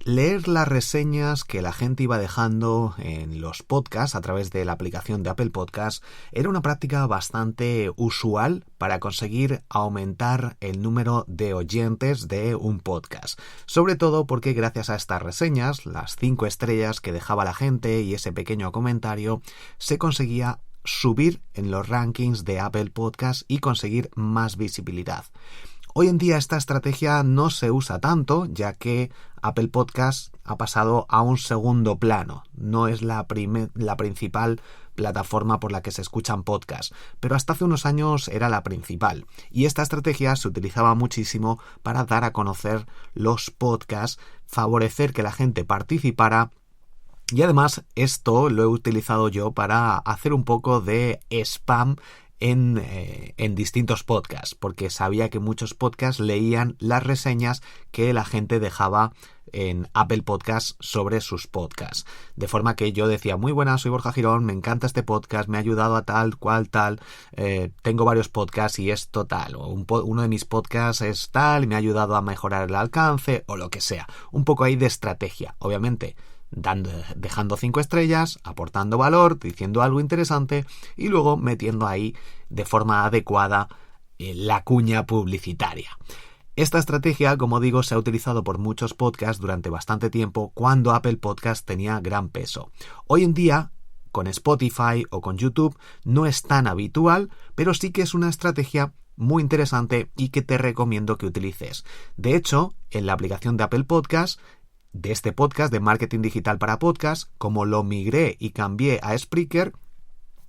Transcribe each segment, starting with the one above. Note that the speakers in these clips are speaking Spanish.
Leer las reseñas que la gente iba dejando en los podcasts a través de la aplicación de Apple Podcasts era una práctica bastante usual para conseguir aumentar el número de oyentes de un podcast. Sobre todo porque gracias a estas reseñas, las 5 estrellas que dejaba la gente y ese pequeño comentario, se conseguía subir en los rankings de Apple Podcasts y conseguir más visibilidad. Hoy en día esta estrategia no se usa tanto, ya que Apple Podcasts ha pasado a un segundo plano. No es la principal plataforma por la que se escuchan podcasts, pero hasta hace unos años era la principal. Y esta estrategia se utilizaba muchísimo para dar a conocer los podcasts, favorecer que la gente participara. Y además esto lo he utilizado yo para hacer un poco de spam en distintos podcasts, porque sabía que muchos podcasts leían las reseñas que la gente dejaba en Apple Podcasts sobre sus podcasts. De forma que yo decía, muy buenas, soy Borja Girón, me encanta este podcast, me ha ayudado a tal, cual, tal, tengo varios podcasts y esto tal, o uno de mis podcasts es tal y me ha ayudado a mejorar el alcance, o lo que sea. Un poco ahí de estrategia, obviamente. Dejando 5 estrellas, aportando valor, diciendo algo interesante y luego metiendo ahí de forma adecuada la cuña publicitaria. Esta estrategia, como digo, se ha utilizado por muchos podcasts durante bastante tiempo cuando Apple Podcasts tenía gran peso. Hoy en día, con Spotify o con YouTube, no es tan habitual, pero sí que es una estrategia muy interesante y que te recomiendo que utilices. De hecho, en la aplicación de Apple Podcasts, de este podcast de marketing digital para podcast, como lo migré y cambié a Spreaker,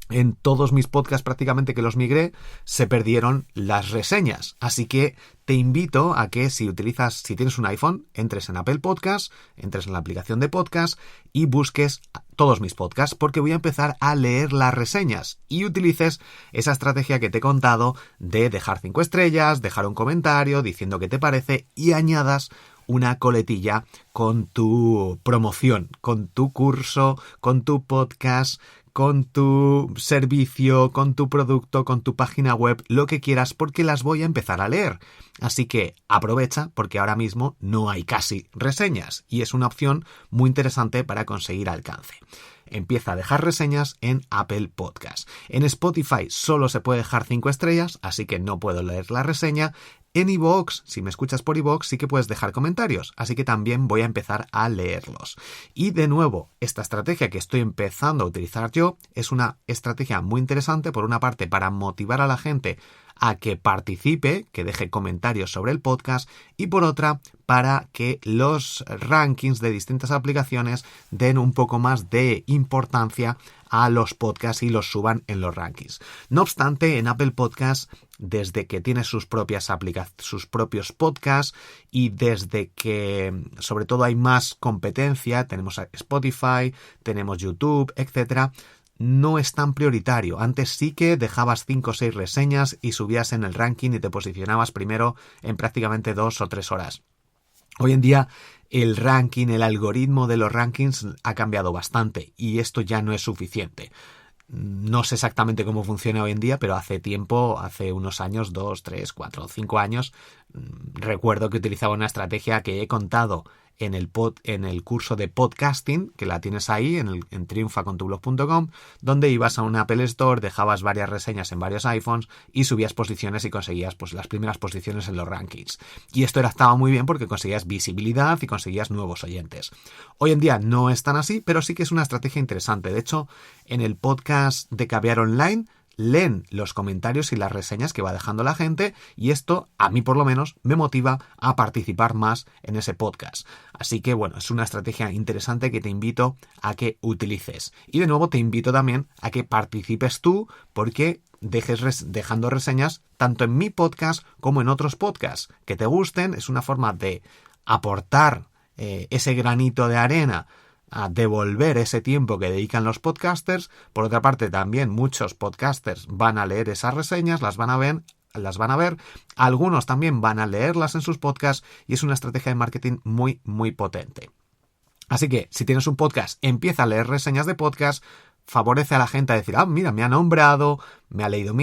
en todos mis podcasts prácticamente que los migré, se perdieron las reseñas. Así que te invito a que si tienes un iPhone, entres en Apple Podcasts, entres en la aplicación de podcast y busques todos mis podcasts, porque voy a empezar a leer las reseñas y utilices esa estrategia que te he contado de dejar 5 estrellas, dejar un comentario diciendo qué te parece y añadas una coletilla con tu promoción, con tu curso, con tu podcast, con tu servicio, con tu producto, con tu página web, lo que quieras, porque las voy a empezar a leer. Así que aprovecha, porque ahora mismo no hay casi reseñas y es una opción muy interesante para conseguir alcance. Empieza a dejar reseñas en Apple Podcasts. En Spotify solo se puede dejar 5 estrellas, así que no puedo leer la reseña. En iVoox, si me escuchas por iVoox, sí que puedes dejar comentarios, así que también voy a empezar a leerlos. Y de nuevo, esta estrategia que estoy empezando a utilizar yo es una estrategia muy interesante, por una parte, para motivar a la gente a que participe, que deje comentarios sobre el podcast, y por otra, para que los rankings de distintas aplicaciones den un poco más de importancia a los podcasts y los suban en los rankings. No obstante, en Apple Podcasts, desde que tiene sus propios podcasts y desde que sobre todo hay más competencia, tenemos Spotify, tenemos YouTube, etcétera, no es tan prioritario. Antes sí que dejabas 5 o 6 reseñas y subías en el ranking y te posicionabas primero en prácticamente 2 o 3 horas. Hoy en día el ranking, el algoritmo de los rankings ha cambiado bastante y esto ya no es suficiente. No sé exactamente cómo funciona hoy en día, pero hace unos años, 2, 3, 4, 5 años, recuerdo que utilizaba una estrategia que he contado en el curso de podcasting, que la tienes ahí en triunfacontublog.com, donde ibas a un Apple Store, dejabas varias reseñas en varios iPhones y subías posiciones y conseguías pues las primeras posiciones en los rankings. Y esto estaba muy bien porque conseguías visibilidad y conseguías nuevos oyentes. Hoy en día no es tan así, pero sí que es una estrategia interesante. De hecho, en el podcast de Caviar Online leen los comentarios y las reseñas que va dejando la gente y esto, a mí por lo menos, me motiva a participar más en ese podcast. Así que bueno, es una estrategia interesante que te invito a que utilices. Y de nuevo te invito también a que participes tú porque dejando reseñas tanto en mi podcast como en otros podcasts que te gusten. Es una forma de aportar ese granito de arena a devolver ese tiempo que dedican los podcasters. Por otra parte, también muchos podcasters van a leer esas reseñas, las van a ver, algunos también van a leerlas en sus podcasts y es una estrategia de marketing muy, muy potente. Así que, si tienes un podcast, empieza a leer reseñas de podcast, favorece a la gente a decir, mira, me ha nombrado, me ha leído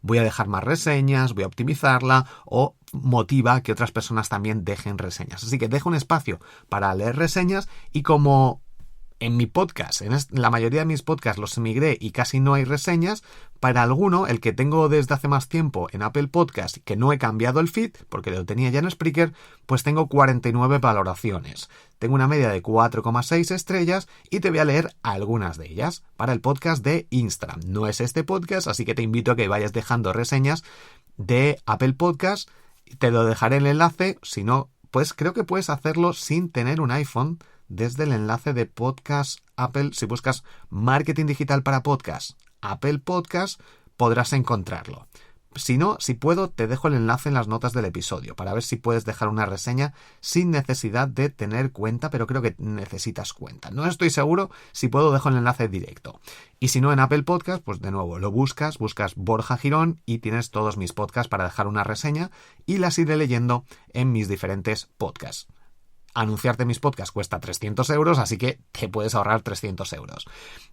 voy a dejar más reseñas, voy a optimizarla, o motiva a que otras personas también dejen reseñas. Así que dejo un espacio para leer reseñas, y como en mi podcast, en la mayoría de mis podcasts los emigré y casi no hay reseñas, para alguno, el que tengo desde hace más tiempo en Apple Podcast, que no he cambiado el feed, porque lo tenía ya en Spreaker, pues tengo 49 valoraciones. Tengo una media de 4,6 estrellas y te voy a leer algunas de ellas para el podcast de Instagram. No es este podcast, así que te invito a que vayas dejando reseñas de Apple Podcast. Te lo dejaré el enlace, si no, pues creo que puedes hacerlo sin tener un iPhone, desde el enlace de Podcast Apple. Si buscas Marketing Digital para Podcast, Apple Podcast, podrás encontrarlo. Si no, si puedo, te dejo el enlace en las notas del episodio para ver si puedes dejar una reseña sin necesidad de tener cuenta, pero creo que necesitas cuenta. No estoy seguro, si puedo dejo el enlace directo. Y si no, en Apple Podcast, pues de nuevo, lo buscas Borja Girón y tienes todos mis podcasts para dejar una reseña y las iré leyendo en mis diferentes podcasts. Anunciarte mis podcasts cuesta 300 euros, así que te puedes ahorrar 300 euros.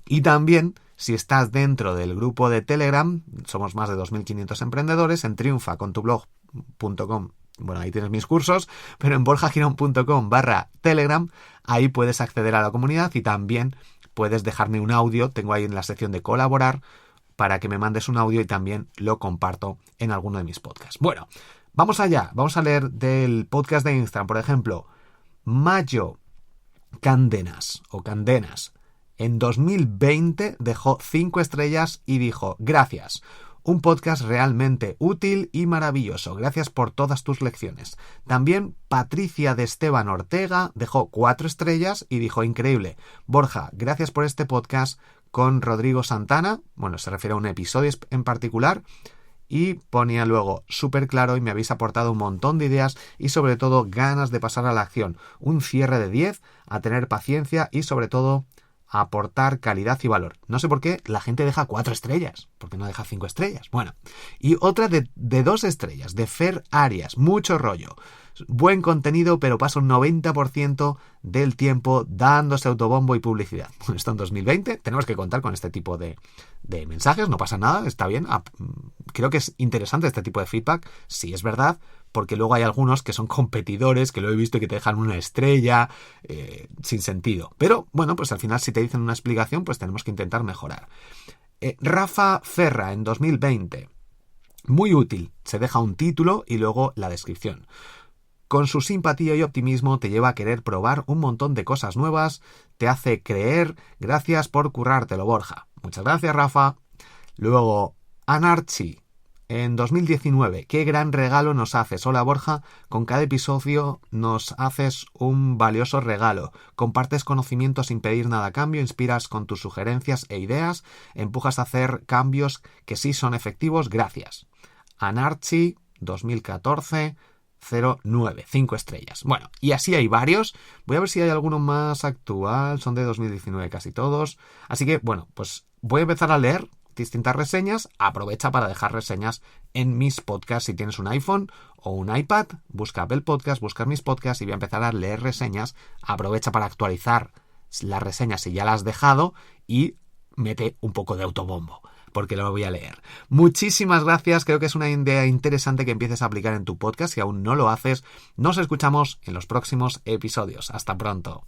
Y también, si estás dentro del grupo de Telegram, somos más de 2.500 emprendedores, en triunfacontublog.com, bueno, ahí tienes mis cursos, pero en borjagirón.com/Telegram, ahí puedes acceder a la comunidad y también puedes dejarme un audio, tengo ahí en la sección de colaborar, para que me mandes un audio y también lo comparto en alguno de mis podcasts. Bueno, vamos allá, vamos a leer del podcast de Instagram, por ejemplo, Mayo Candenas en 2020 dejó 5 estrellas y dijo: gracias, un podcast realmente útil y maravilloso, gracias por todas tus lecciones. También Patricia de Esteban Ortega dejó 4 estrellas y dijo: increíble, Borja, gracias por este podcast con Rodrigo Santana, bueno, se refiere a un episodio en particular. Y ponía luego, súper claro, y me habéis aportado un montón de ideas y sobre todo ganas de pasar a la acción. Un cierre de 10, a tener paciencia y sobre todo a aportar calidad y valor. No sé por qué la gente deja 4 estrellas, porque no deja 5 estrellas. Bueno, y otra de 2 estrellas, de Fer Arias, mucho rollo. Buen contenido, pero pasa un 90% del tiempo dándose autobombo y publicidad. Bueno, esto en 2020 tenemos que contar con este tipo de mensajes, no pasa nada, está bien. Creo que es interesante este tipo de feedback, sí es verdad, porque luego hay algunos que son competidores, que lo he visto y que te dejan una estrella, sin sentido. Pero bueno, pues al final si te dicen una explicación, pues tenemos que intentar mejorar. Rafa Ferra en 2020, muy útil, se deja un título y luego la descripción. Con su simpatía y optimismo te lleva a querer probar un montón de cosas nuevas, te hace creer, gracias por currártelo, Borja. Muchas gracias, Rafa. Luego, Anarchi, en 2019, qué gran regalo nos haces. Hola, Borja, con cada episodio nos haces un valioso regalo. Compartes conocimiento sin pedir nada a cambio, inspiras con tus sugerencias e ideas, empujas a hacer cambios que sí son efectivos, gracias. Anarchi, 2014... 09, 5 estrellas. Bueno, y así hay varios. Voy a ver si hay alguno más actual. Son de 2019 casi todos. Así que, bueno, pues voy a empezar a leer distintas reseñas. Aprovecha para dejar reseñas en mis podcasts. Si tienes un iPhone o un iPad, busca Apple Podcast, busca mis podcasts y voy a empezar a leer reseñas. Aprovecha para actualizar las reseñas si ya las has dejado y mete un poco de autobombo, porque lo voy a leer. Muchísimas gracias, creo que es una idea interesante que empieces a aplicar en tu podcast. Si aún no lo haces, nos escuchamos en los próximos episodios. Hasta pronto.